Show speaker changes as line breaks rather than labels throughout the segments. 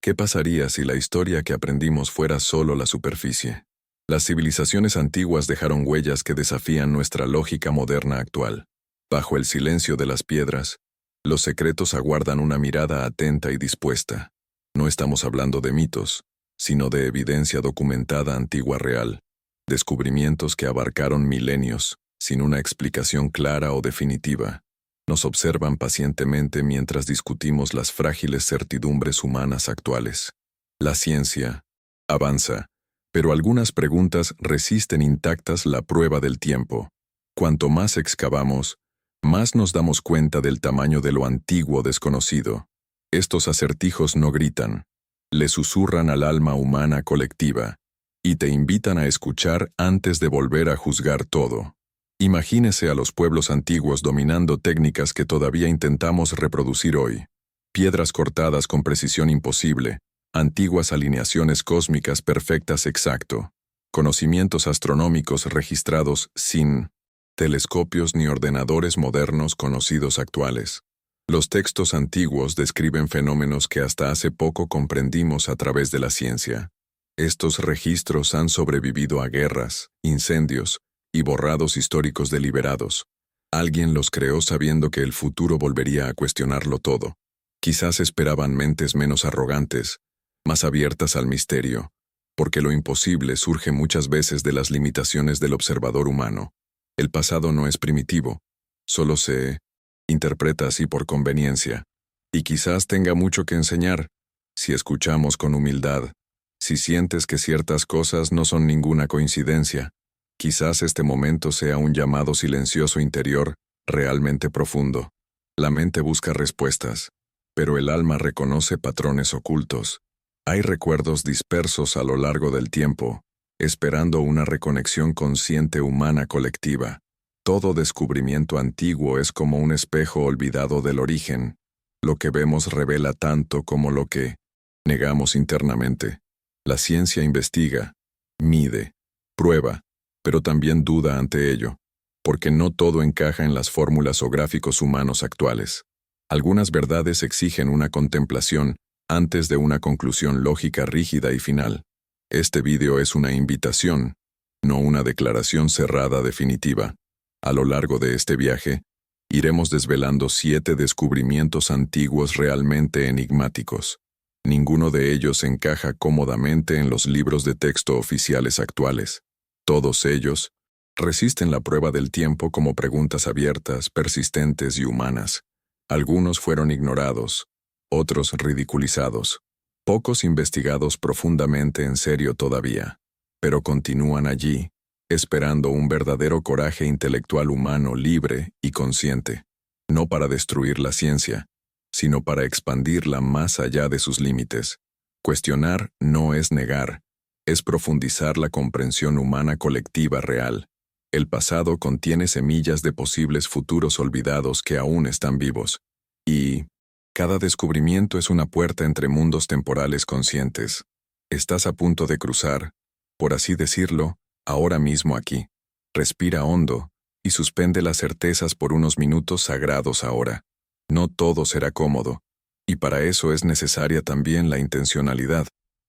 ¿Qué pasaría si la historia que aprendimos fuera solo la superficie? Las civilizaciones antiguas dejaron huellas que desafían nuestra lógica moderna actual. Bajo el silencio de las piedras, los secretos aguardan una mirada atenta y dispuesta. No estamos hablando de mitos, sino de evidencia documentada antigua real, descubrimientos que abarcaron milenios, sin una explicación clara o definitiva. Nos observan pacientemente mientras discutimos las frágiles certidumbres humanas actuales. La ciencia avanza, pero algunas preguntas resisten intactas la prueba del tiempo. Cuanto más excavamos, más nos damos cuenta del tamaño de lo antiguo desconocido. Estos acertijos no gritan, le susurran al alma humana colectiva, y te invitan a escuchar antes de volver a juzgar todo. Imagínese a los pueblos antiguos dominando técnicas que todavía intentamos reproducir hoy. Piedras cortadas con precisión imposible, antiguas alineaciones cósmicas perfectas exacto, conocimientos astronómicos registrados sin telescopios ni ordenadores modernos conocidos actuales. Los textos antiguos describen fenómenos que hasta hace poco comprendimos a través de la ciencia. Estos registros han sobrevivido a guerras, incendios y borrados históricos deliberados. Alguien los creó sabiendo que el futuro volvería a cuestionarlo todo. Quizás esperaban mentes menos arrogantes, más abiertas al misterio, porque lo imposible surge muchas veces de las limitaciones del observador humano. El pasado no es primitivo, solo se interpreta así por conveniencia, y quizás tenga mucho que enseñar, si escuchamos con humildad, si sientes que ciertas cosas no son ninguna coincidencia. Quizás este momento sea un llamado silencioso interior, realmente profundo. La mente busca respuestas, pero el alma reconoce patrones ocultos. Hay recuerdos dispersos a lo largo del tiempo, esperando una reconexión consciente humana colectiva. Todo descubrimiento antiguo es como un espejo olvidado del origen. Lo que vemos revela tanto como lo que negamos internamente. La ciencia investiga, mide, prueba, pero también duda ante ello, porque no todo encaja en las fórmulas o gráficos humanos actuales. Algunas verdades exigen una contemplación antes de una conclusión lógica rígida y final. Este vídeo es una invitación, no una declaración cerrada definitiva. A lo largo de este viaje, iremos desvelando 7 descubrimientos antiguos realmente enigmáticos. Ninguno de ellos encaja cómodamente en los libros de texto oficiales actuales. Todos ellos resisten la prueba del tiempo como preguntas abiertas, persistentes y humanas. Algunos fueron ignorados, otros ridiculizados, pocos investigados profundamente en serio todavía, pero continúan allí, esperando un verdadero coraje intelectual humano libre y consciente, no para destruir la ciencia, sino para expandirla más allá de sus límites. Cuestionar no es negar, es profundizar la comprensión humana colectiva real. El pasado contiene semillas de posibles futuros olvidados que aún están vivos. Y cada descubrimiento es una puerta entre mundos temporales conscientes. Estás a punto de cruzar, por así decirlo, ahora mismo aquí. Respira hondo y suspende las certezas por unos minutos sagrados ahora. No todo será cómodo, y para eso es necesaria también la intencionalidad.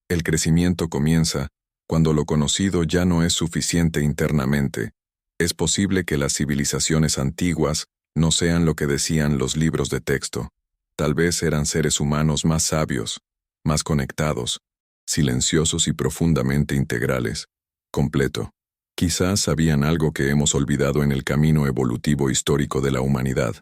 El crecimiento comienza cuando lo conocido ya no es suficiente internamente. Es posible que las civilizaciones antiguas no sean lo que decían los libros de texto. Tal vez eran seres humanos más sabios, más conectados, silenciosos y profundamente integrales. Completo. Quizás sabían algo que hemos olvidado en el camino evolutivo histórico de la humanidad.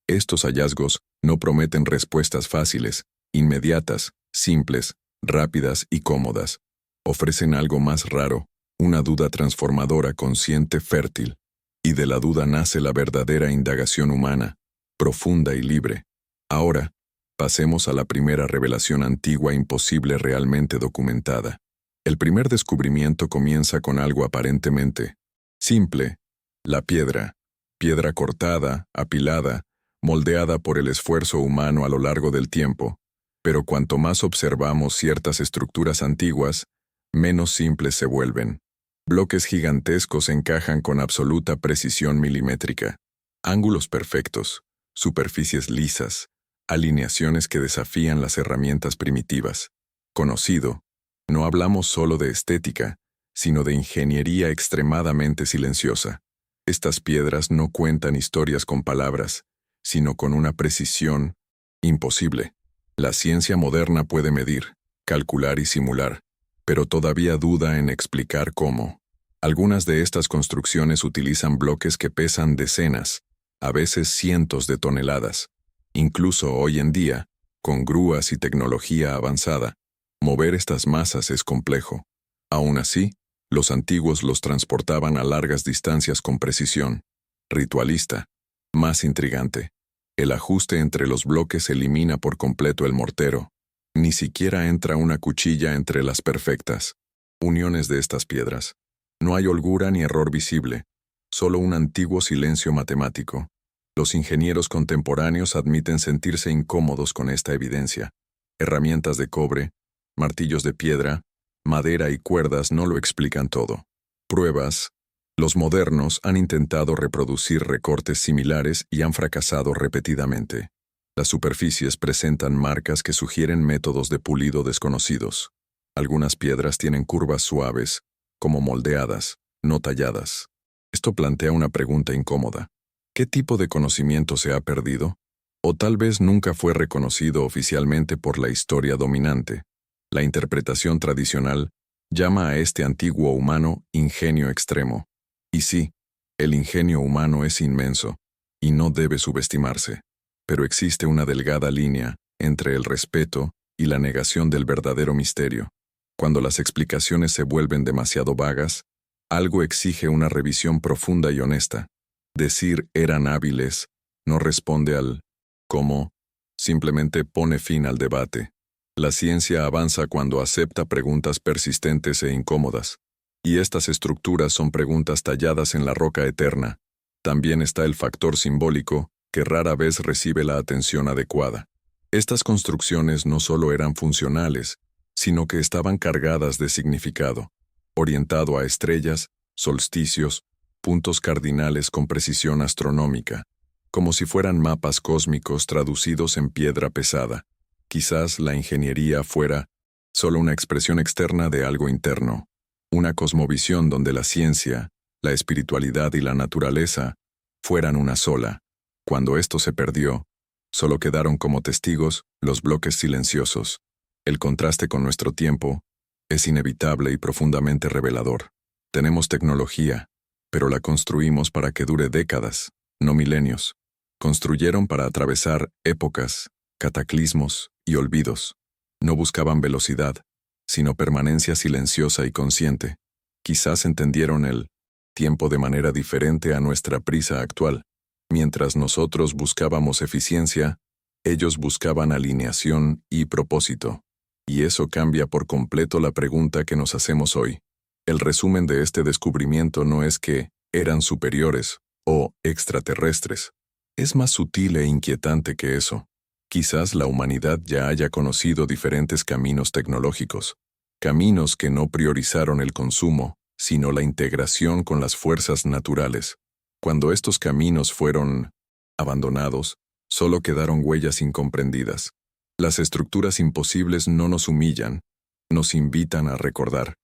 Estos hallazgos no prometen respuestas fáciles, inmediatas, simples, rápidas y cómodas. Ofrecen algo más raro, una duda transformadora consciente fértil. Y de la duda nace la verdadera indagación humana, profunda y libre. Ahora, pasemos a la primera revelación antigua imposible realmente documentada. El primer descubrimiento comienza con algo aparentemente simple: la piedra. Piedra cortada, apilada, moldeada por el esfuerzo humano a lo largo del tiempo. Pero cuanto más observamos ciertas estructuras antiguas, menos simples se vuelven. Bloques gigantescos encajan con absoluta precisión milimétrica. Ángulos perfectos, superficies lisas, alineaciones que desafían las herramientas primitivas. conocido. No hablamos solo de estética, sino de ingeniería extremadamente silenciosa. Estas piedras no cuentan historias con palabras, sino con una precisión imposible. La ciencia moderna puede medir, calcular y simular, pero todavía duda en explicar cómo. Algunas de estas construcciones utilizan bloques que pesan decenas, a veces cientos de toneladas. Incluso hoy en día, con grúas y tecnología avanzada, mover estas masas es complejo. Aún así, los antiguos los transportaban a largas distancias con precisión. Ritualista. Más intrigante. El ajuste entre los bloques elimina por completo el mortero. Ni siquiera entra una cuchilla entre las perfectas uniones de estas piedras. No hay holgura ni error visible, solo un antiguo silencio matemático. Los ingenieros contemporáneos admiten sentirse incómodos con esta evidencia. Herramientas de cobre, martillos de piedra, madera y cuerdas no lo explican todo. Pruebas. Los modernos han intentado reproducir recortes similares y han fracasado repetidamente. Las superficies presentan marcas que sugieren métodos de pulido desconocidos. Algunas piedras tienen curvas suaves, como moldeadas, no talladas. Esto plantea una pregunta incómoda. ¿Qué tipo de conocimiento se ha perdido? O tal vez nunca fue reconocido oficialmente por la historia dominante. La interpretación tradicional llama a este antiguo humano ingenio extremo. Y sí, el ingenio humano es inmenso, y no debe subestimarse. Pero existe una delgada línea entre el respeto y la negación del verdadero misterio. Cuando las explicaciones se vuelven demasiado vagas, algo exige una revisión profunda y honesta. Decir eran hábiles no responde al cómo, simplemente pone fin al debate. La ciencia avanza cuando acepta preguntas persistentes e incómodas. Y estas estructuras son preguntas talladas en la roca eterna. También está el factor simbólico, que rara vez recibe la atención adecuada. Estas construcciones no solo eran funcionales, sino que estaban cargadas de significado, orientado a estrellas, solsticios, puntos cardinales con precisión astronómica, como si fueran mapas cósmicos traducidos en piedra pesada. Quizás la ingeniería fuera solo una expresión externa de algo interno, una cosmovisión donde la ciencia, la espiritualidad y la naturaleza fueran una sola. Cuando esto se perdió, solo quedaron como testigos los bloques silenciosos. El contraste con nuestro tiempo es inevitable y profundamente revelador. Tenemos tecnología, pero la construimos para que dure décadas, no milenios. Construyeron para atravesar épocas, cataclismos y olvidos. No buscaban velocidad, sino permanencia silenciosa y consciente. Quizás entendieron el tiempo de manera diferente a nuestra prisa actual. Mientras nosotros buscábamos eficiencia, ellos buscaban alineación y propósito. Y eso cambia por completo la pregunta que nos hacemos hoy. El resumen de este descubrimiento no es que eran superiores o extraterrestres. Es más sutil e inquietante que eso. Quizás la humanidad ya haya conocido diferentes caminos tecnológicos, caminos que no priorizaron el consumo, sino la integración con las fuerzas naturales. Cuando estos caminos fueron abandonados, solo quedaron huellas incomprendidas. Las estructuras imposibles no nos humillan, nos invitan a recordar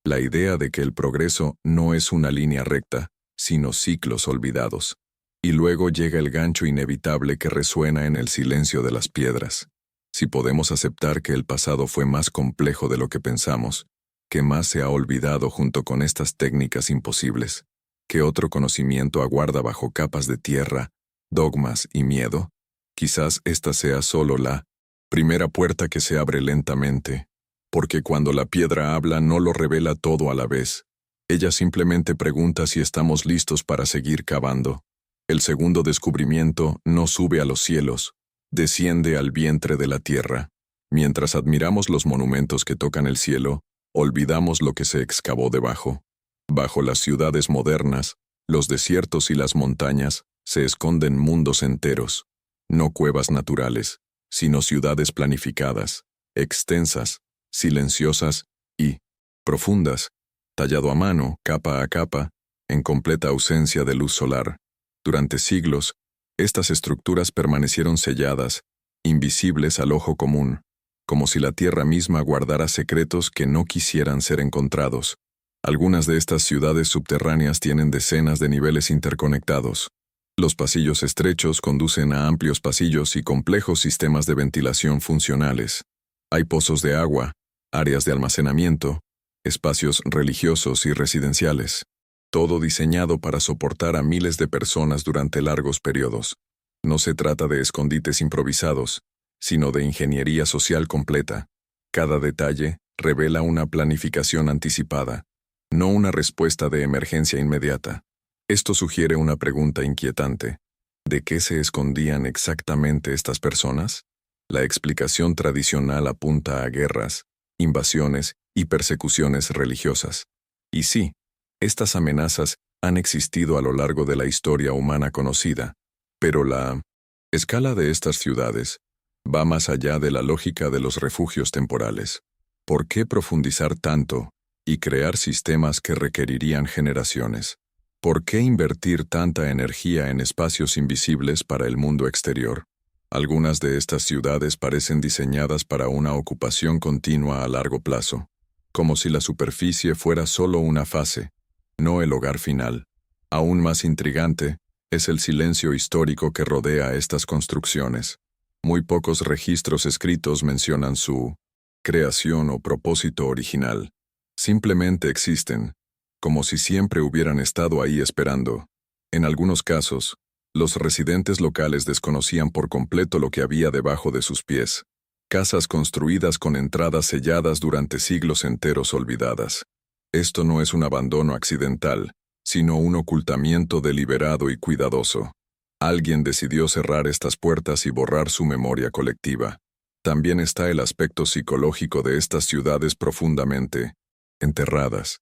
la idea de que el progreso no es una línea recta, sino ciclos olvidados. Y luego llega el gancho inevitable que resuena en el silencio de las piedras. Si podemos aceptar que el pasado fue más complejo de lo que pensamos, que más se ha olvidado junto con estas técnicas imposibles, que otro conocimiento aguarda bajo capas de tierra, dogmas y miedo, quizás esta sea solo la primera puerta que se abre lentamente, porque cuando la piedra habla no lo revela todo a la vez. Ella simplemente pregunta si estamos listos para seguir cavando. El segundo descubrimiento no sube a los cielos, desciende al vientre de la tierra. Mientras admiramos los monumentos que tocan el cielo, olvidamos lo que se excavó debajo. Bajo las ciudades modernas, los desiertos y las montañas, se esconden mundos enteros, no cuevas naturales, sino ciudades planificadas, extensas, silenciosas y profundas, tallado a mano, capa a capa, en completa ausencia de luz solar. Durante siglos, estas estructuras permanecieron selladas, invisibles al ojo común. como si la Tierra misma guardara secretos que no quisieran ser encontrados. Algunas de estas ciudades subterráneas tienen decenas de niveles interconectados. Los pasillos estrechos conducen a amplios pasillos y complejos sistemas de ventilación funcionales. Hay pozos de agua, áreas de almacenamiento, espacios religiosos y residenciales. Todo diseñado para soportar a miles de personas durante largos periodos. No se trata de escondites improvisados, sino de ingeniería social completa. Cada detalle revela una planificación anticipada, no una respuesta de emergencia inmediata. Esto sugiere una pregunta inquietante. ¿De qué se escondían exactamente estas personas? La explicación tradicional apunta a guerras, invasiones y persecuciones religiosas. Y sí, estas amenazas han existido a lo largo de la historia humana conocida, pero la escala de estas ciudades va más allá de la lógica de los refugios temporales. ¿Por qué profundizar tanto y crear sistemas que requerirían generaciones? ¿Por qué invertir tanta energía en espacios invisibles para el mundo exterior? Algunas de estas ciudades parecen diseñadas para una ocupación continua a largo plazo, como si la superficie fuera solo una fase, no el hogar final. Aún más intrigante es el silencio histórico que rodea estas construcciones. Muy pocos registros escritos mencionan su creación o propósito original. Simplemente existen, como si siempre hubieran estado ahí esperando. En algunos casos, los residentes locales desconocían por completo lo que había debajo de sus pies. Casas construidas con entradas selladas durante siglos enteros olvidadas. Esto no es un abandono accidental, sino un ocultamiento deliberado y cuidadoso. Alguien decidió cerrar estas puertas y borrar su memoria colectiva. También está el aspecto psicológico de estas ciudades profundamente enterradas.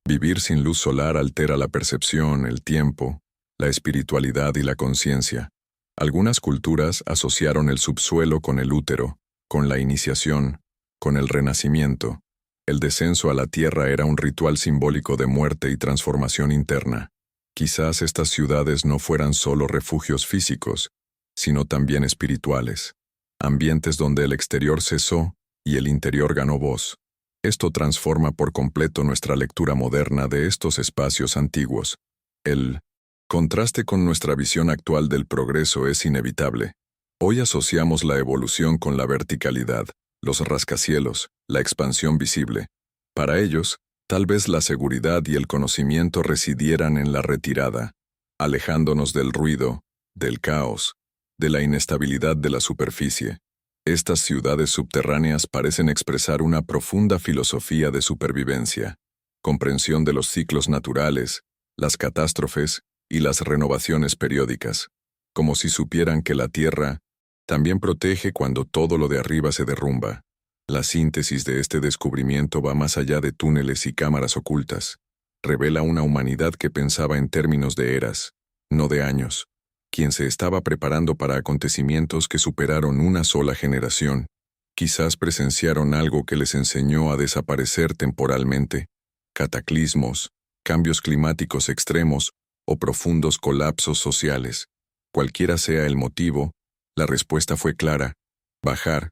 Vivir sin luz solar altera la percepción, el tiempo, la espiritualidad y la conciencia. Algunas culturas asociaron el subsuelo con el útero, con la iniciación, con el renacimiento. El descenso a la tierra era un ritual simbólico de muerte y transformación interna. Quizás estas ciudades no fueran solo refugios físicos, sino también espirituales. Ambientes donde el exterior cesó y el interior ganó voz. Esto transforma por completo nuestra lectura moderna de estos espacios antiguos. El contraste con nuestra visión actual del progreso es inevitable. Hoy asociamos la evolución con la verticalidad, los rascacielos, la expansión visible. Para ellos, tal vez la seguridad y el conocimiento residieran en la retirada, alejándonos del ruido, del caos, de la inestabilidad de la superficie. Estas ciudades subterráneas parecen expresar una profunda filosofía de supervivencia, comprensión de los ciclos naturales, las catástrofes y las renovaciones periódicas, como si supieran que la Tierra también protege cuando todo lo de arriba se derrumba. La síntesis de este descubrimiento va más allá de túneles y cámaras ocultas. Revela una humanidad que pensaba en términos de eras, no de años, quien se estaba preparando para acontecimientos que superaron una sola generación. Quizás presenciaron algo que les enseñó a desaparecer temporalmente, cataclismos, cambios climáticos extremos o profundos colapsos sociales. Cualquiera sea el motivo, la respuesta fue clara: bajar,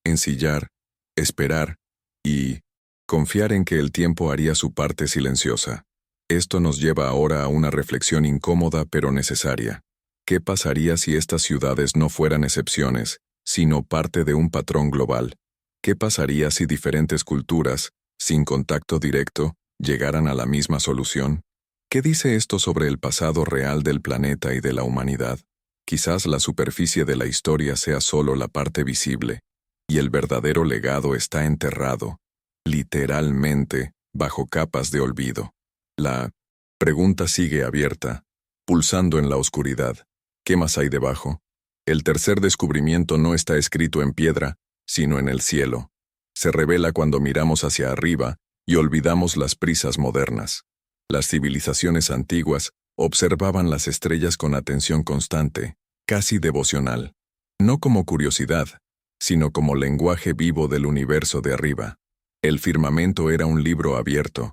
ensillar, esperar y confiar en que el tiempo haría su parte silenciosa. Esto nos lleva ahora a una reflexión incómoda pero necesaria. ¿Qué pasaría si estas ciudades no fueran excepciones, sino parte de un patrón global? ¿Qué pasaría si diferentes culturas, sin contacto directo, llegaran a la misma solución? ¿Qué dice esto sobre el pasado real del planeta y de la humanidad? Quizás la superficie de la historia sea solo la parte visible, y el verdadero legado está enterrado, literalmente, bajo capas de olvido. La pregunta sigue abierta, pulsando en la oscuridad. ¿Qué más hay debajo? El tercer descubrimiento no está escrito en piedra, sino en el cielo. Se revela cuando miramos hacia arriba y olvidamos las prisas modernas. Las civilizaciones antiguas observaban las estrellas con atención constante, casi devocional. No como curiosidad, sino como lenguaje vivo del universo de arriba. El firmamento era un libro abierto,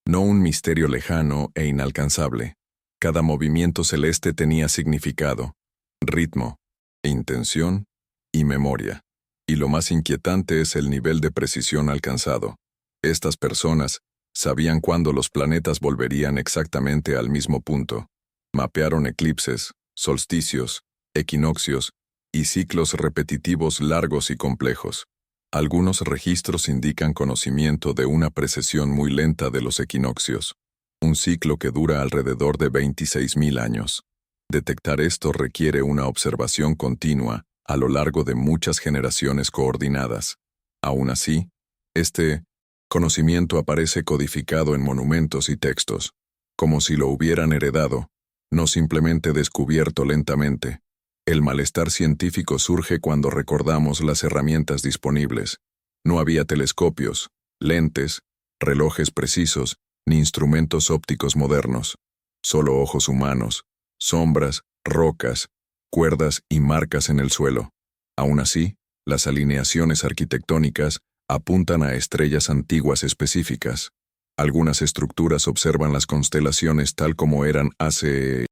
no un misterio lejano e inalcanzable. Cada movimiento celeste tenía significado, ritmo, intención y memoria. Y lo más inquietante es el nivel de precisión alcanzado. Estas personas sabían cuándo los planetas volverían exactamente al mismo punto. Mapearon eclipses, solsticios, equinoccios y ciclos repetitivos largos y complejos. Algunos registros indican conocimiento de una precesión muy lenta de los equinoccios, un ciclo que dura alrededor de 26.000 años. Detectar esto requiere una observación continua a lo largo de muchas generaciones coordinadas. Aún así, este conocimiento aparece codificado en monumentos y textos, como si lo hubieran heredado, no simplemente descubierto lentamente. El malestar científico surge cuando recordamos las herramientas disponibles. No había telescopios, lentes, relojes precisos, ni instrumentos ópticos modernos. Solo ojos humanos, sombras, rocas, cuerdas y marcas en el suelo. Aún así, las alineaciones arquitectónicas apuntan a estrellas antiguas específicas. Algunas estructuras observan las constelaciones tal como eran hace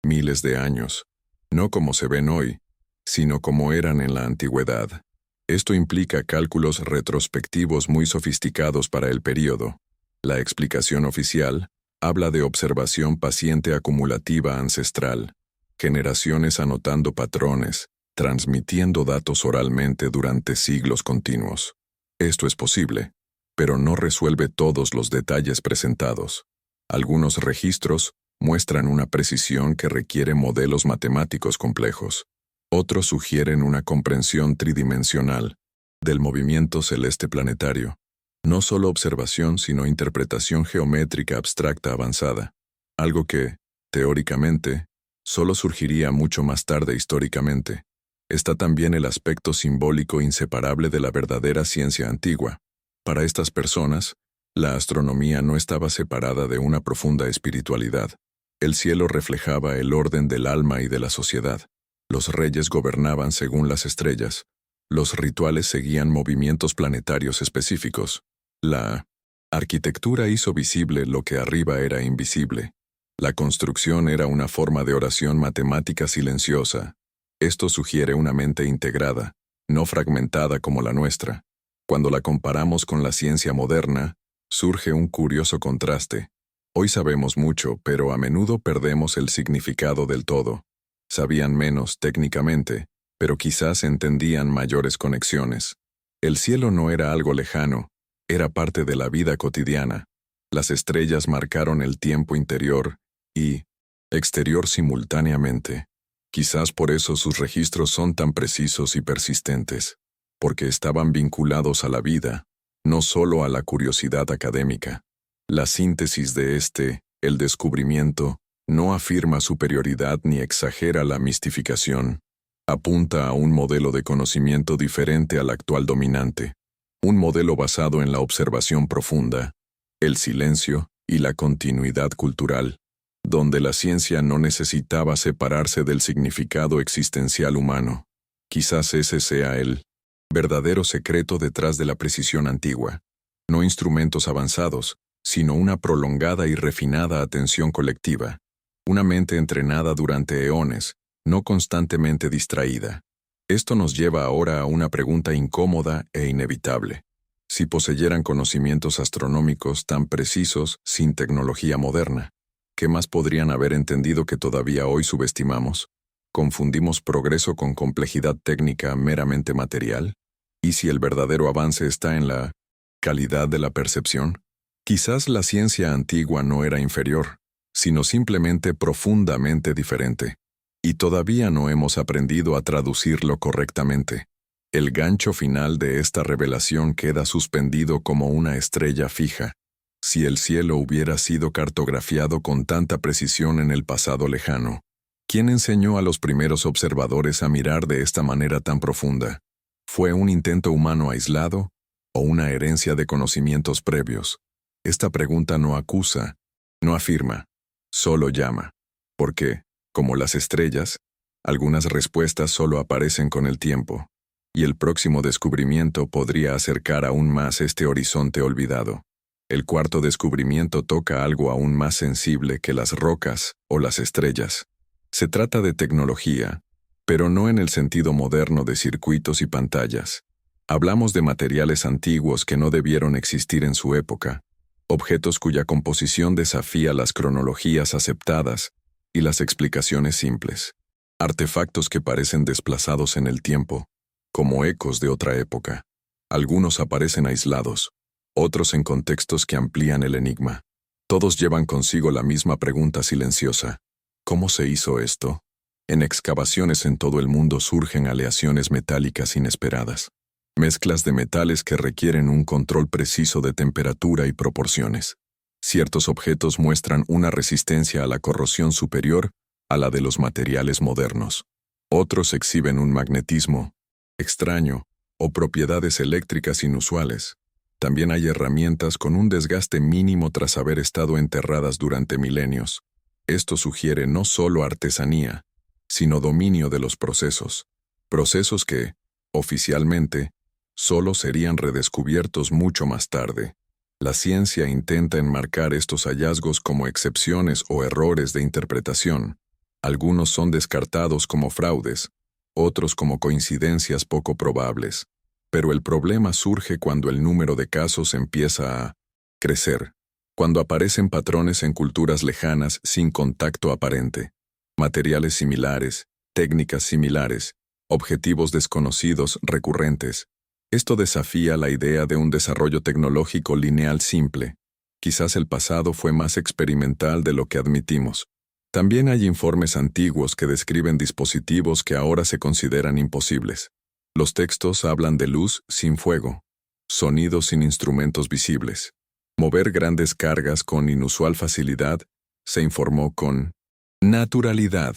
miles de años, no como se ven hoy, sino como eran en la antigüedad. Esto implica cálculos retrospectivos muy sofisticados para el período. La explicación oficial habla de observación paciente acumulativa ancestral, generaciones anotando patrones, transmitiendo datos oralmente durante siglos continuos. Esto es posible, pero no resuelve todos los detalles presentados. Algunos registros muestran una precisión que requiere modelos matemáticos complejos. Otros sugieren una comprensión tridimensional del movimiento celeste planetario. No solo observación, sino interpretación geométrica abstracta avanzada. Algo que, teóricamente, solo surgiría mucho más tarde históricamente. Está también el aspecto simbólico inseparable de la verdadera ciencia antigua. Para estas personas, la astronomía no estaba separada de una profunda espiritualidad. El cielo reflejaba el orden del alma y de la sociedad. Los reyes gobernaban según las estrellas. Los rituales seguían movimientos planetarios específicos. La arquitectura hizo visible lo que arriba era invisible. La construcción era una forma de oración matemática silenciosa. Esto sugiere una mente integrada, no fragmentada como la nuestra. Cuando la comparamos con la ciencia moderna, surge un curioso contraste. Hoy sabemos mucho, pero a menudo perdemos el significado del todo. Sabían menos técnicamente, pero quizás entendían mayores conexiones. El cielo no era algo lejano, era parte de la vida cotidiana. Las estrellas marcaron el tiempo interior y exterior simultáneamente. Quizás por eso sus registros son tan precisos y persistentes, porque estaban vinculados a la vida, no solo a la curiosidad académica. La síntesis de el descubrimiento, no afirma superioridad ni exagera la mistificación. Apunta a un modelo de conocimiento diferente al actual dominante, un modelo basado en la observación profunda, el silencio y la continuidad cultural, donde la ciencia no necesitaba separarse del significado existencial humano. Quizás ese sea el verdadero secreto detrás de la precisión antigua. No instrumentos avanzados, sino una prolongada y refinada atención colectiva. Una mente entrenada durante eones, no constantemente distraída. Esto nos lleva ahora a una pregunta incómoda e inevitable. Si poseyeran conocimientos astronómicos tan precisos sin tecnología moderna, ¿qué más podrían haber entendido que todavía hoy subestimamos? ¿Confundimos progreso con complejidad técnica meramente material? ¿Y si el verdadero avance está en la calidad de la percepción? Quizás la ciencia antigua no era inferior, sino simplemente profundamente diferente. Y todavía no hemos aprendido a traducirlo correctamente. El gancho final de esta revelación queda suspendido como una estrella fija. Si el cielo hubiera sido cartografiado con tanta precisión en el pasado lejano, ¿quién enseñó a los primeros observadores a mirar de esta manera tan profunda? ¿Fue un intento humano aislado o una herencia de conocimientos previos? Esta pregunta no acusa, no afirma, solo llama. Porque, como las estrellas, algunas respuestas solo aparecen con el tiempo, y el próximo descubrimiento podría acercar aún más este horizonte olvidado. El cuarto descubrimiento toca algo aún más sensible que las rocas o las estrellas. Se trata de tecnología, pero no en el sentido moderno de circuitos y pantallas, Hablamos de materiales antiguos que no debieron existir en su época, objetos cuya composición desafía las cronologías aceptadas y las explicaciones simples, artefactos que parecen desplazados en el tiempo, como ecos de otra época. Algunos aparecen aislados, otros en contextos que amplían el enigma. Todos llevan consigo la misma pregunta silenciosa: ¿cómo se hizo esto? En excavaciones en todo el mundo surgen aleaciones metálicas inesperadas, mezclas de metales que requieren un control preciso de temperatura y proporciones. Ciertos objetos muestran una resistencia a la corrosión superior a la de los materiales modernos. Otros exhiben un magnetismo extraño o propiedades eléctricas inusuales. También hay herramientas con un desgaste mínimo tras haber estado enterradas durante milenios. Esto sugiere no solo artesanía, sino dominio de los procesos. Procesos que, oficialmente, solo serían redescubiertos mucho más tarde. La ciencia intenta enmarcar estos hallazgos como excepciones o errores de interpretación. Algunos son descartados como fraudes, otros como coincidencias poco probables. Pero el problema surge cuando el número de casos empieza a crecer, cuando aparecen patrones en culturas lejanas sin contacto aparente, materiales similares, técnicas similares, objetivos desconocidos recurrentes. Esto desafía la idea de un desarrollo tecnológico lineal simple. Quizás el pasado fue más experimental de lo que admitimos. También hay informes antiguos que describen dispositivos que ahora se consideran imposibles. Los textos hablan de luz sin fuego, sonidos sin instrumentos visibles. Mover grandes cargas con inusual facilidad, se informó con naturalidad.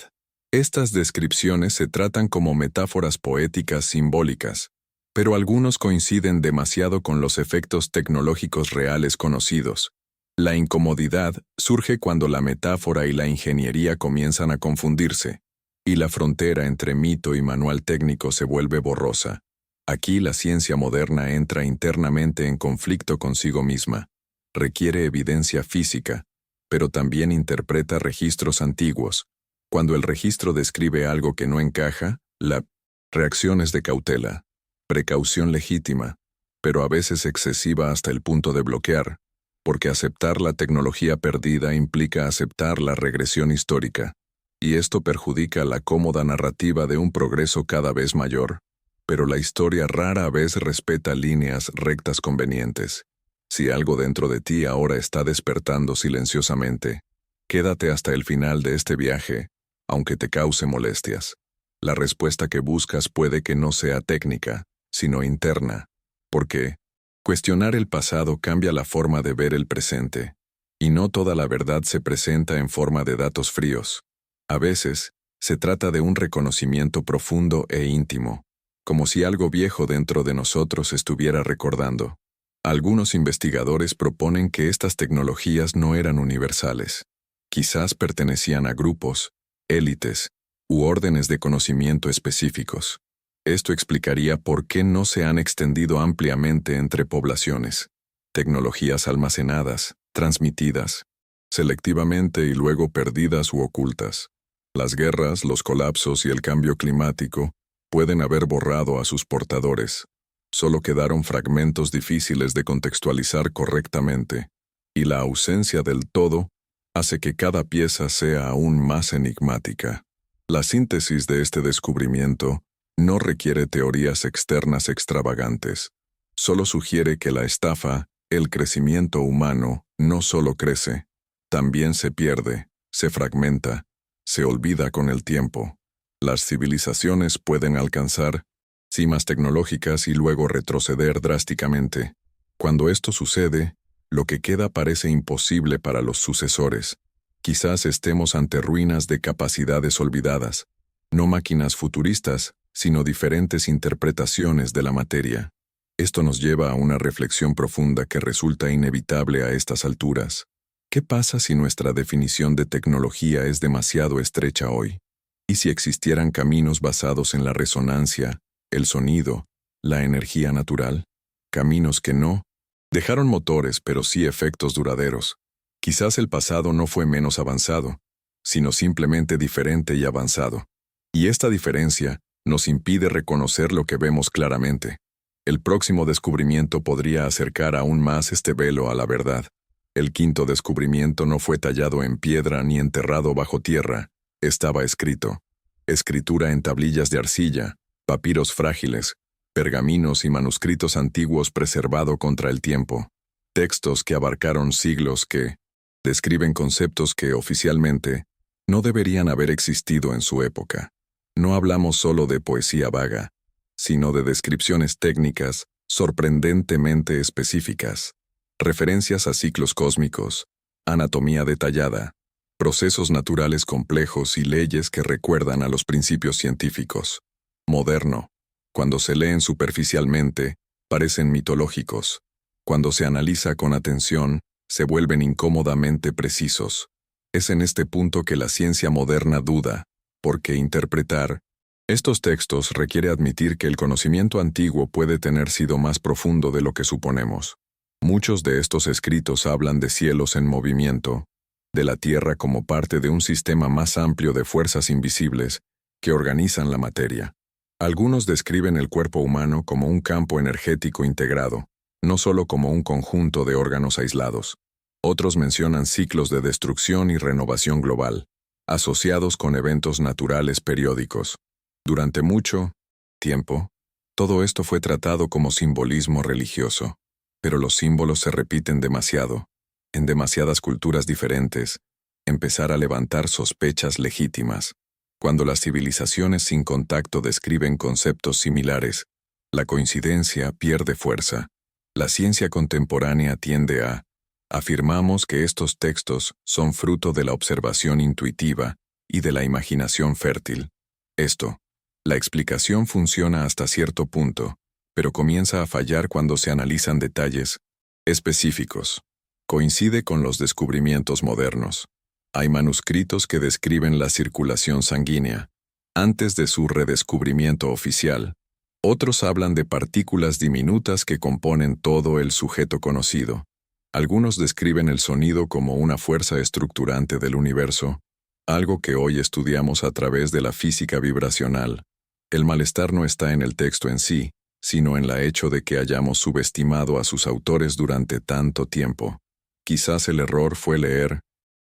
Estas descripciones se tratan como metáforas poéticas simbólicas, pero algunos coinciden demasiado con los efectos tecnológicos reales conocidos. La incomodidad surge cuando la metáfora y la ingeniería comienzan a confundirse, y la frontera entre mito y manual técnico se vuelve borrosa. Aquí la ciencia moderna entra internamente en conflicto consigo misma. Requiere evidencia física, pero también interpreta registros antiguos. Cuando el registro describe algo que no encaja, la reacción es de cautela, precaución legítima, pero a veces excesiva hasta el punto de bloquear, porque aceptar la tecnología perdida implica aceptar la regresión histórica, y esto perjudica la cómoda narrativa de un progreso cada vez mayor. Pero la historia rara vez respeta líneas rectas convenientes. Si algo dentro de ti ahora está despertando silenciosamente, quédate hasta el final de este viaje, aunque te cause molestias. La respuesta que buscas puede que no sea técnica, sino interna, porque cuestionar el pasado cambia la forma de ver el presente, y no toda la verdad se presenta en forma de datos fríos. A veces, se trata de un reconocimiento profundo e íntimo, como si algo viejo dentro de nosotros estuviera recordando. Algunos investigadores proponen que estas tecnologías no eran universales. Quizás pertenecían a grupos, élites, u órdenes de conocimiento específicos. Esto explicaría por qué no se han extendido ampliamente entre poblaciones. Tecnologías almacenadas, transmitidas, selectivamente y luego perdidas u ocultas. Las guerras, los colapsos y el cambio climático pueden haber borrado a sus portadores. Solo quedaron fragmentos difíciles de contextualizar correctamente, y la ausencia del todo hace que cada pieza sea aún más enigmática. La síntesis de este descubrimiento no requiere teorías externas extravagantes. Solo sugiere que la estafa, el crecimiento humano, no solo crece, también se pierde, se fragmenta, se olvida con el tiempo. Las civilizaciones pueden alcanzar cimas tecnológicas y luego retroceder drásticamente. Cuando esto sucede, lo que queda parece imposible para los sucesores. Quizás estemos ante ruinas de capacidades olvidadas, no máquinas futuristas, sino diferentes interpretaciones de la materia. Esto nos lleva a una reflexión profunda que resulta inevitable a estas alturas. ¿Qué pasa si nuestra definición de tecnología es demasiado estrecha hoy? ¿Y si existieran caminos basados en la resonancia, el sonido, la energía natural? Caminos que no dejaron motores, pero sí efectos duraderos. Quizás el pasado no fue menos avanzado, sino simplemente diferente y avanzado. Y esta diferencia nos impide reconocer lo que vemos claramente. El próximo descubrimiento podría acercar aún más este velo a la verdad. El quinto descubrimiento no fue tallado en piedra ni enterrado bajo tierra. Estaba escrito. Escritura en tablillas de arcilla, papiros frágiles, pergaminos y manuscritos antiguos preservado contra el tiempo. Textos que abarcaron siglos que describen conceptos que, oficialmente, no deberían haber existido en su época. No hablamos solo de poesía vaga, sino de descripciones técnicas sorprendentemente específicas, referencias a ciclos cósmicos, anatomía detallada, procesos naturales complejos y leyes que recuerdan a los principios científicos. Moderno. Cuando se leen superficialmente, parecen mitológicos. Cuando se analiza con atención, se vuelven incómodamente precisos. Es en este punto que la ciencia moderna duda, porque interpretar estos textos requiere admitir que el conocimiento antiguo puede tener sido más profundo de lo que suponemos. Muchos de estos escritos hablan de cielos en movimiento, de la Tierra como parte de un sistema más amplio de fuerzas invisibles que organizan la materia. Algunos describen el cuerpo humano como un campo energético integrado, no solo como un conjunto de órganos aislados. Otros mencionan ciclos de destrucción y renovación global, asociados con eventos naturales periódicos. Durante mucho tiempo, todo esto fue tratado como simbolismo religioso, pero los símbolos se repiten demasiado, en demasiadas culturas diferentes, empezar a levantar sospechas legítimas. Cuando las civilizaciones sin contacto describen conceptos similares, la coincidencia pierde fuerza. La ciencia contemporánea tiende a afirmamos que estos textos son fruto de la observación intuitiva y de la imaginación fértil. La explicación funciona hasta cierto punto, pero comienza a fallar cuando se analizan detalles específicos. Coincide con los descubrimientos modernos. Hay manuscritos que describen la circulación sanguínea, antes de su redescubrimiento oficial. Otros hablan de partículas diminutas que componen todo el sujeto conocido. Algunos describen el sonido como una fuerza estructurante del universo, algo que hoy estudiamos a través de la física vibracional. El malestar no está en el texto en sí, sino en el hecho de que hayamos subestimado a sus autores durante tanto tiempo. Quizás el error fue leer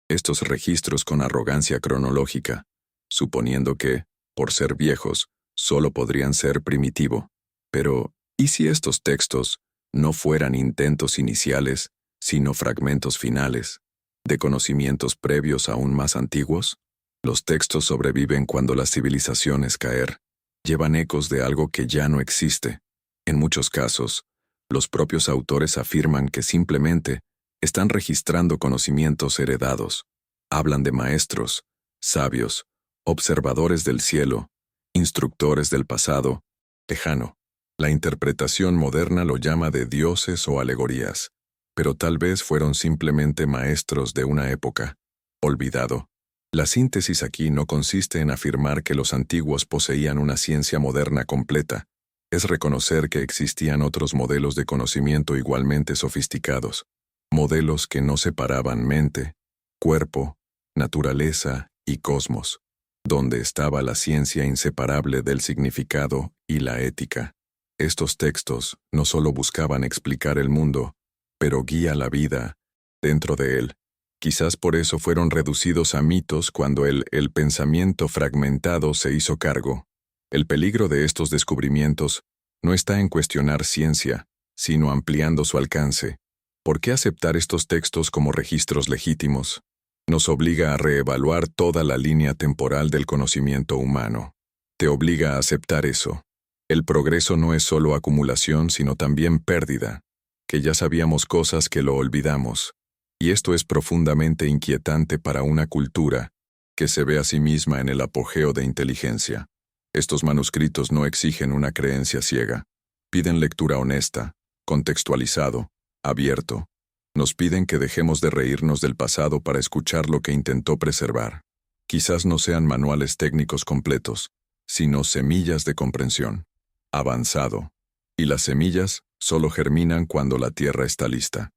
estos registros con arrogancia cronológica, suponiendo que, por ser viejos, solo podrían ser primitivo. Pero, ¿y si estos textos no fueran intentos iniciales, sino fragmentos finales, de conocimientos previos aún más antiguos? Los textos sobreviven cuando las civilizaciones caer. Llevan ecos de algo que ya no existe. En muchos casos, los propios autores afirman que simplemente están registrando conocimientos heredados. Hablan de maestros, sabios, observadores del cielo, instructores del pasado lejano. La interpretación moderna lo llama de dioses o alegorías, pero tal vez fueron simplemente maestros de una época olvidado. La síntesis aquí no consiste en afirmar que los antiguos poseían una ciencia moderna completa. Es reconocer que existían otros modelos de conocimiento igualmente sofisticados, modelos que no separaban mente, cuerpo, naturaleza y cosmos, donde estaba la ciencia inseparable del significado y la ética. Estos textos no solo buscaban explicar el mundo, pero guía la vida dentro de él. Quizás por eso fueron reducidos a mitos cuando el pensamiento fragmentado se hizo cargo. El peligro de estos descubrimientos no está en cuestionar ciencia, sino ampliando su alcance. ¿Por qué aceptar estos textos como registros legítimos? Nos obliga a reevaluar toda la línea temporal del conocimiento humano. Te obliga a aceptar eso. El progreso no es solo acumulación, sino también pérdida, que ya sabíamos cosas que lo olvidamos. Y esto es profundamente inquietante para una cultura que se ve a sí misma en el apogeo de inteligencia. Estos manuscritos no exigen una creencia ciega. Piden lectura honesta, contextualizado, abierto. Nos piden que dejemos de reírnos del pasado para escuchar lo que intentó preservar. Quizás no sean manuales técnicos completos, sino semillas de comprensión. Avanzado. Y las semillas solo germinan cuando la tierra está lista.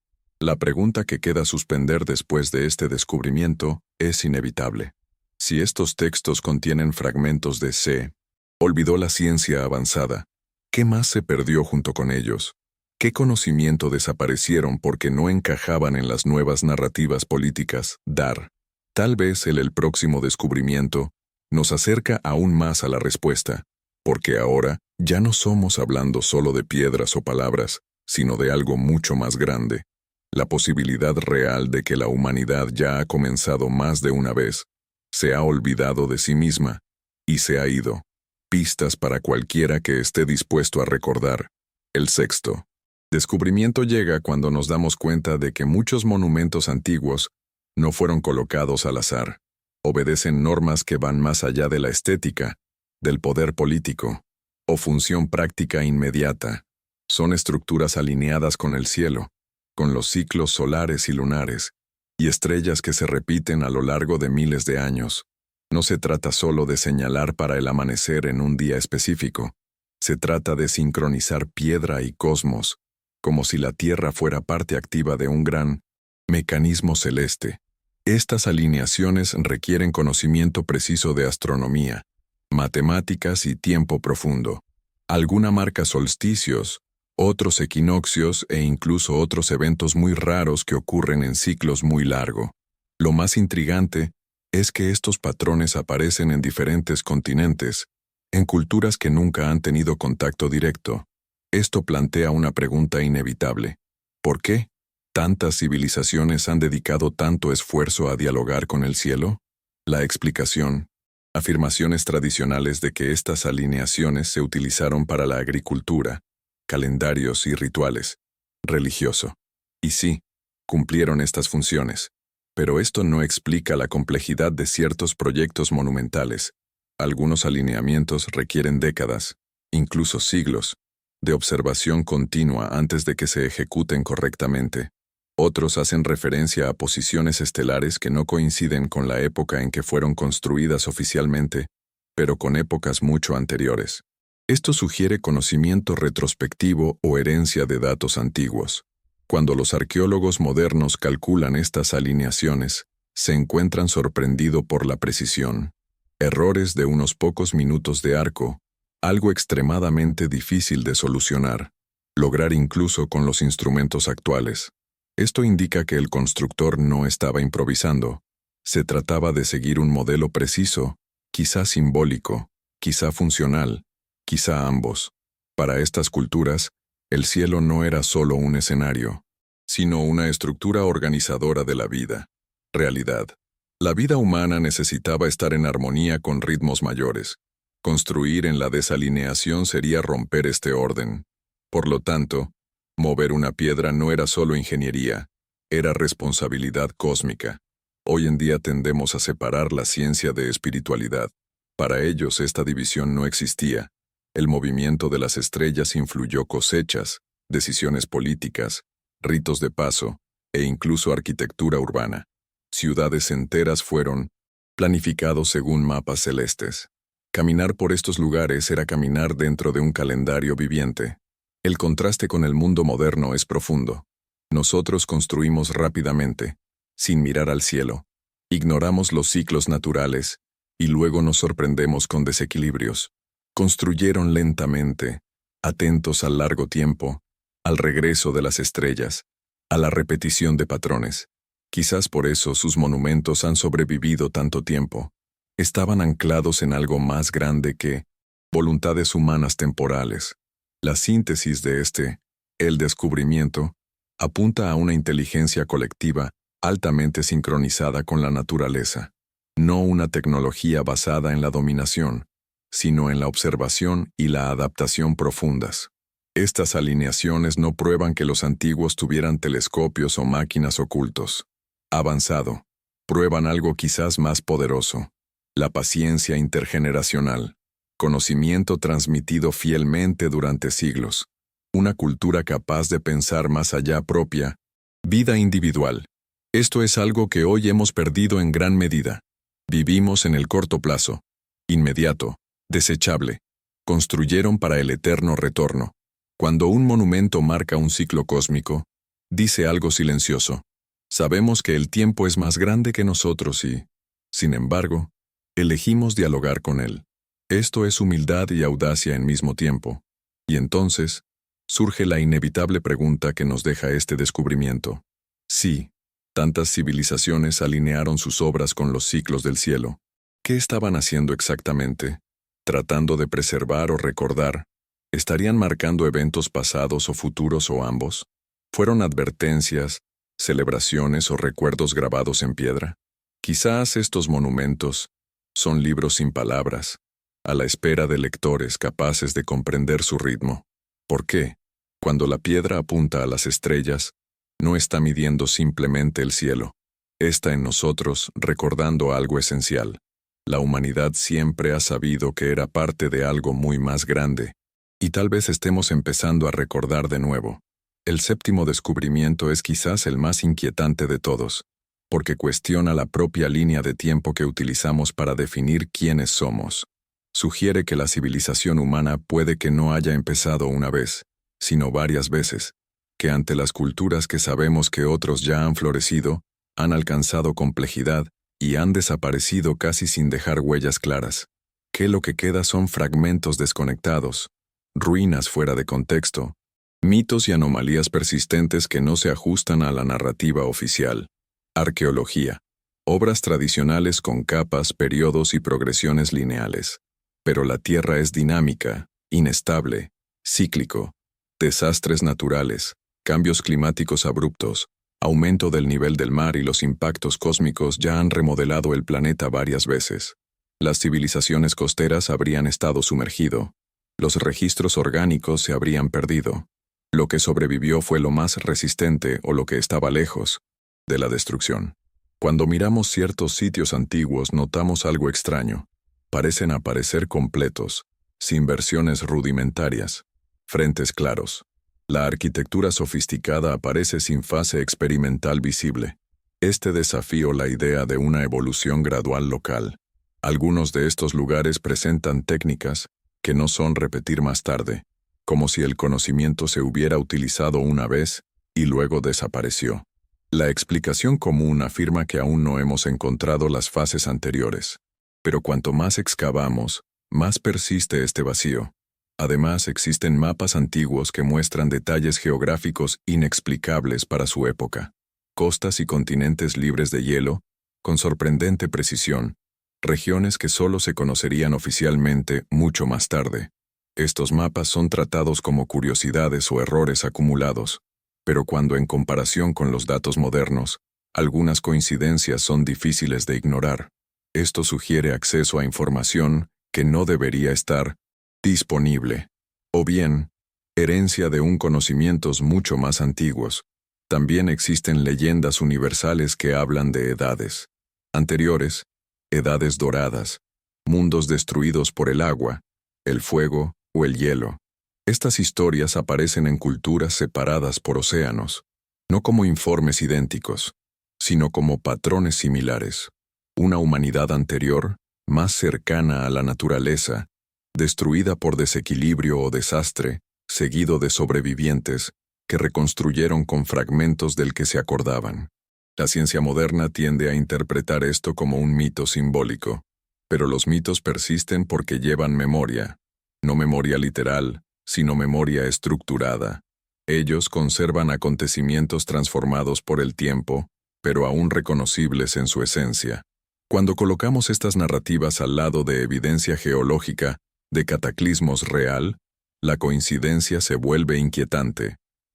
La pregunta que queda suspender después de este descubrimiento es inevitable. Si estos textos contienen fragmentos de ¿se olvidó la ciencia avanzada? ¿Qué más se perdió junto con ellos? ¿Qué conocimiento desaparecieron porque no encajaban en las nuevas narrativas políticas? Tal vez el próximo descubrimiento nos acerca aún más a la respuesta, porque ahora ya no somos hablando solo de piedras o palabras, sino de algo mucho más grande, la posibilidad real de que la humanidad ya ha comenzado más de una vez, se ha olvidado de sí misma y se ha ido. Pistas para cualquiera que esté dispuesto a recordar. El sexto descubrimiento llega cuando nos damos cuenta de que muchos monumentos antiguos no fueron colocados al azar. Obedecen normas que van más allá de la estética, del poder político o función práctica inmediata. Son estructuras alineadas con el cielo, con los ciclos solares y lunares, y estrellas que se repiten a lo largo de miles de años. No se trata solo de señalar para el amanecer en un día específico. Se trata de sincronizar piedra y cosmos, como si la Tierra fuera parte activa de un gran mecanismo celeste. Estas alineaciones requieren conocimiento preciso de astronomía, matemáticas y tiempo profundo. Alguna marca solsticios, otros equinoccios e incluso otros eventos muy raros que ocurren en ciclos muy largos. Lo más intrigante es que estos patrones aparecen en diferentes continentes, en culturas que nunca han tenido contacto directo. Esto plantea una pregunta inevitable. ¿Por qué tantas civilizaciones han dedicado tanto esfuerzo a dialogar con el cielo? La explicación: afirmaciones tradicionales de que estas alineaciones se utilizaron para la agricultura, calendarios y rituales religioso. Y sí, cumplieron estas funciones. Pero esto no explica la complejidad de ciertos proyectos monumentales. Algunos alineamientos requieren décadas, incluso siglos, de observación continua antes de que se ejecuten correctamente. Otros hacen referencia a posiciones estelares que no coinciden con la época en que fueron construidas oficialmente, pero con épocas mucho anteriores. Esto sugiere conocimiento retrospectivo o herencia de datos antiguos. Cuando los arqueólogos modernos calculan estas alineaciones, se encuentran sorprendidos por la precisión. Errores de unos pocos minutos de arco, algo extremadamente difícil de solucionar, lograr incluso con los instrumentos actuales. Esto indica que el constructor no estaba improvisando. Se trataba de seguir un modelo preciso, quizá simbólico, quizá funcional, quizá ambos. Para estas culturas, el cielo no era solo un escenario, sino una estructura organizadora de la vida. Realidad. La vida humana necesitaba estar en armonía con ritmos mayores. Construir en la desalineación sería romper este orden. Por lo tanto, mover una piedra no era solo ingeniería, era responsabilidad cósmica. Hoy en día tendemos a separar la ciencia de espiritualidad. Para ellos esta división no existía. El movimiento de las estrellas influyó cosechas, decisiones políticas, ritos de paso, e incluso arquitectura urbana. Ciudades enteras fueron planificados según mapas celestes. Caminar por estos lugares era caminar dentro de un calendario viviente. El contraste con el mundo moderno es profundo. Nosotros construimos rápidamente, sin mirar al cielo. Ignoramos los ciclos naturales, y luego nos sorprendemos con desequilibrios. Construyeron lentamente, atentos al largo tiempo, al regreso de las estrellas, a la repetición de patrones. Quizás por eso sus monumentos han sobrevivido tanto tiempo. Estaban anclados en algo más grande que voluntades humanas temporales. La síntesis de el descubrimiento, apunta a una inteligencia colectiva altamente sincronizada con la naturaleza. No una tecnología basada en la dominación, sino en la observación y la adaptación profundas. Estas alineaciones no prueban que los antiguos tuvieran telescopios o máquinas ocultos. Avanzado. Prueban algo quizás más poderoso: la paciencia intergeneracional, conocimiento transmitido fielmente durante siglos, una cultura capaz de pensar más allá propia, vida individual. Esto es algo que hoy hemos perdido en gran medida. Vivimos en el corto plazo, inmediato, desechable. Construyeron para el eterno retorno. Cuando un monumento marca un ciclo cósmico, dice algo silencioso. Sabemos que el tiempo es más grande que nosotros y, sin embargo, elegimos dialogar con él. Esto es humildad y audacia en mismo tiempo. Y entonces, surge la inevitable pregunta que nos deja este descubrimiento. Sí, tantas civilizaciones alinearon sus obras con los ciclos del cielo. ¿Qué estaban haciendo exactamente? ¿Tratando de preservar o recordar? ¿Estarían marcando eventos pasados o futuros o ambos? ¿Fueron advertencias, celebraciones o recuerdos grabados en piedra? Quizás estos monumentos son libros sin palabras, a la espera de lectores capaces de comprender su ritmo. ¿Por qué? Cuando la piedra apunta a las estrellas, no está midiendo simplemente el cielo. Está en nosotros recordando algo esencial. La humanidad siempre ha sabido que era parte de algo muy más grande, y tal vez estemos empezando a recordar de nuevo. El séptimo descubrimiento es quizás el más inquietante de todos, porque cuestiona la propia línea de tiempo que utilizamos para definir quiénes somos. Sugiere que la civilización humana puede que no haya empezado una vez, sino varias veces, que ante las culturas que sabemos que otros ya han florecido, han alcanzado complejidad y han desaparecido casi sin dejar huellas claras, que lo que queda son fragmentos desconectados, ruinas fuera de contexto, mitos y anomalías persistentes que no se ajustan a la narrativa oficial. Arqueología. Obras tradicionales con capas, periodos y progresiones lineales. Pero la Tierra es dinámica, inestable, cíclico. Desastres naturales, cambios climáticos abruptos, aumento del nivel del mar y los impactos cósmicos ya han remodelado el planeta varias veces. Las civilizaciones costeras habrían estado sumergido. Los registros orgánicos se habrían perdido. Lo que sobrevivió fue lo más resistente o lo que estaba lejos de la destrucción. Cuando miramos ciertos sitios antiguos notamos algo extraño. Parecen aparecer completos, sin versiones rudimentarias, frentes claros. La arquitectura sofisticada aparece sin fase experimental visible. Este desafío la idea de una evolución gradual local. Algunos de estos lugares presentan técnicas que no son repetir más tarde, como si el conocimiento se hubiera utilizado una vez y luego desapareció. La explicación común afirma que aún no hemos encontrado las fases anteriores. Pero cuanto más excavamos, más persiste este vacío. Además, existen mapas antiguos que muestran detalles geográficos inexplicables para su época. Costas y continentes libres de hielo, con sorprendente precisión, regiones que solo se conocerían oficialmente mucho más tarde. Estos mapas son tratados como curiosidades o errores acumulados, pero cuando en comparación con los datos modernos, algunas coincidencias son difíciles de ignorar. Esto sugiere acceso a información que no debería estar disponible, o bien, herencia de conocimientos mucho más antiguos. También existen leyendas universales que hablan de edades anteriores, edades doradas, mundos destruidos por el agua, el fuego o el hielo. Estas historias aparecen en culturas separadas por océanos, no como informes idénticos, sino como patrones similares. Una humanidad anterior, más cercana a la naturaleza, destruida por desequilibrio o desastre, seguido de sobrevivientes que reconstruyeron con fragmentos del que se acordaban. La ciencia moderna tiende a interpretar esto como un mito simbólico, pero los mitos persisten porque llevan memoria, no memoria literal, sino memoria estructurada. Ellos conservan acontecimientos transformados por el tiempo, pero aún reconocibles en su esencia. Cuando colocamos estas narrativas al lado de evidencia geológica, de cataclismos real, la coincidencia se vuelve inquietante.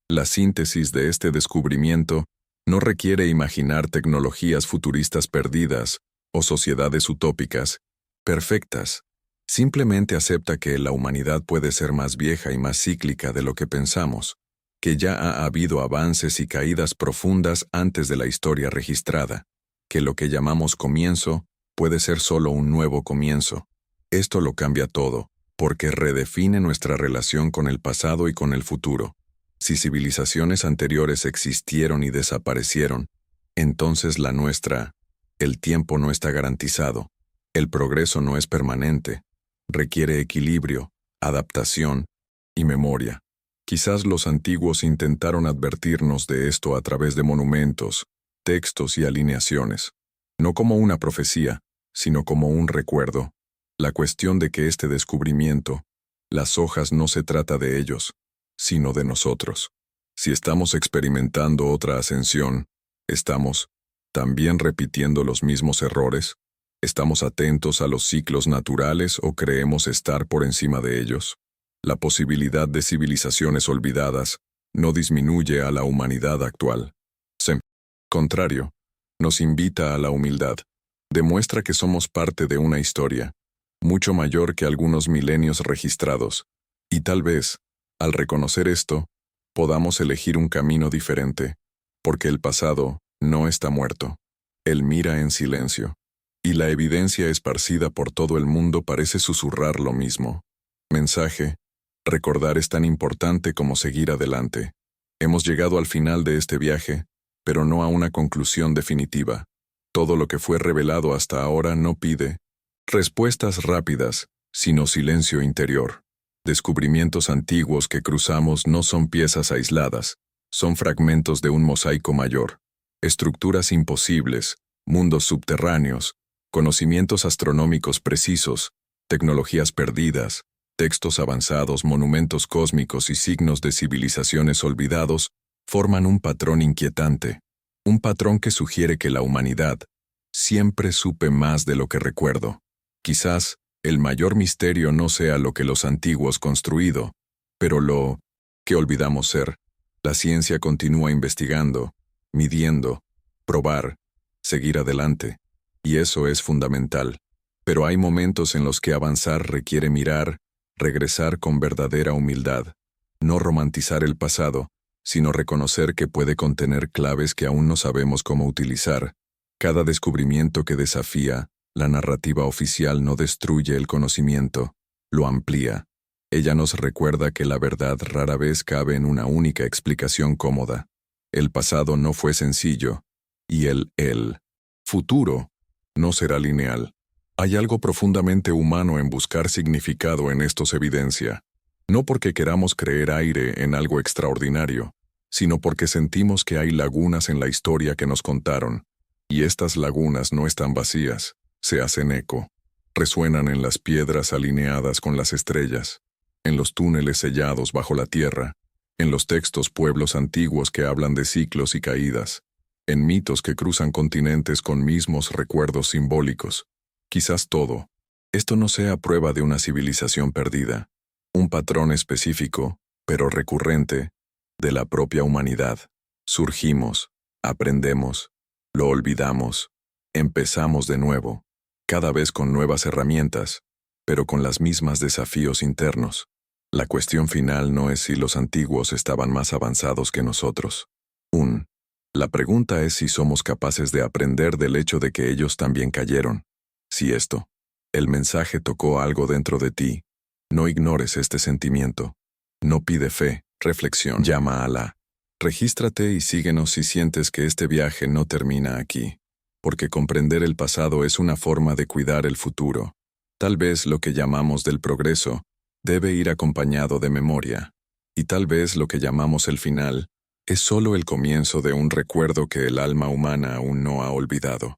La síntesis de este descubrimiento no requiere imaginar tecnologías futuristas perdidas o sociedades utópicas, perfectas. Simplemente acepta que la humanidad puede ser más vieja y más cíclica de lo que pensamos, que ya ha habido avances y caídas profundas antes de la historia registrada, que lo que llamamos comienzo puede ser solo un nuevo comienzo. Esto lo cambia todo, porque redefine nuestra relación con el pasado y con el futuro. Si civilizaciones anteriores existieron y desaparecieron, entonces la nuestra, el tiempo no está garantizado, el progreso no es permanente, requiere equilibrio, adaptación y memoria. Quizás los antiguos intentaron advertirnos de esto a través de monumentos, textos y alineaciones, no como una profecía, sino como un recuerdo. La cuestión de que este descubrimiento Las hojas no se trata de ellos, sino de nosotros. Si estamos experimentando otra ascensión, ¿estamos también repitiendo los mismos errores? ¿Estamos atentos a los ciclos naturales o creemos estar por encima de ellos? La posibilidad de civilizaciones olvidadas no disminuye a la humanidad actual. Al contrario, nos invita a la humildad. Demuestra que somos parte de una historia, mucho mayor que algunos milenios registrados, y tal vez, al reconocer esto, podamos elegir un camino diferente, porque el pasado no está muerto. Él mira en silencio, y la evidencia esparcida por todo el mundo parece susurrar lo mismo. Mensaje: recordar es tan importante como seguir adelante. Hemos llegado al final de este viaje, pero no a una conclusión definitiva. Todo lo que fue revelado hasta ahora no pide respuestas rápidas, sino silencio interior. Descubrimientos antiguos que cruzamos no son piezas aisladas, son fragmentos de un mosaico mayor. Estructuras imposibles, mundos subterráneos, conocimientos astronómicos precisos, tecnologías perdidas, textos avanzados, monumentos cósmicos y signos de civilizaciones olvidados forman un patrón inquietante, un patrón que sugiere que la humanidad siempre supe más de lo que recuerdo. Quizás el mayor misterio no sea lo que los antiguos construido, pero lo que olvidamos ser. La ciencia continúa investigando, midiendo, probar, seguir adelante, y eso es fundamental. Pero hay momentos en los que avanzar requiere mirar, regresar con verdadera humildad, no romantizar el pasado, sino reconocer que puede contener claves que aún no sabemos cómo utilizar. Cada descubrimiento que desafía la narrativa oficial no destruye el conocimiento, lo amplía. Ella nos recuerda que la verdad rara vez cabe en una única explicación cómoda. El pasado no fue sencillo, y el futuro no será lineal. Hay algo profundamente humano en buscar significado en esto se evidencia. No porque queramos creer aire en algo extraordinario, sino porque sentimos que hay lagunas en la historia que nos contaron, y estas lagunas no están vacías, se hacen eco, resuenan en las piedras alineadas con las estrellas, en los túneles sellados bajo la tierra, en los textos pueblos antiguos que hablan de ciclos y caídas, en mitos que cruzan continentes con mismos recuerdos simbólicos. Quizás todo esto no sea prueba de una civilización perdida, un patrón específico, pero recurrente, de la propia humanidad. Surgimos, aprendemos, lo olvidamos, empezamos de nuevo, cada vez con nuevas herramientas, pero con las mismas desafíos internos. La cuestión final no es si los antiguos estaban más avanzados que nosotros. La pregunta es si somos capaces de aprender del hecho de que ellos también cayeron. Si el mensaje tocó algo dentro de ti, no ignores este sentimiento. No pide fe, reflexión, llama a Alá. Regístrate y síguenos si sientes que este viaje no termina aquí, porque comprender el pasado es una forma de cuidar el futuro. Tal vez lo que llamamos del progreso debe ir acompañado de memoria, y tal vez lo que llamamos el final es solo el comienzo de un recuerdo que el alma humana aún no ha olvidado.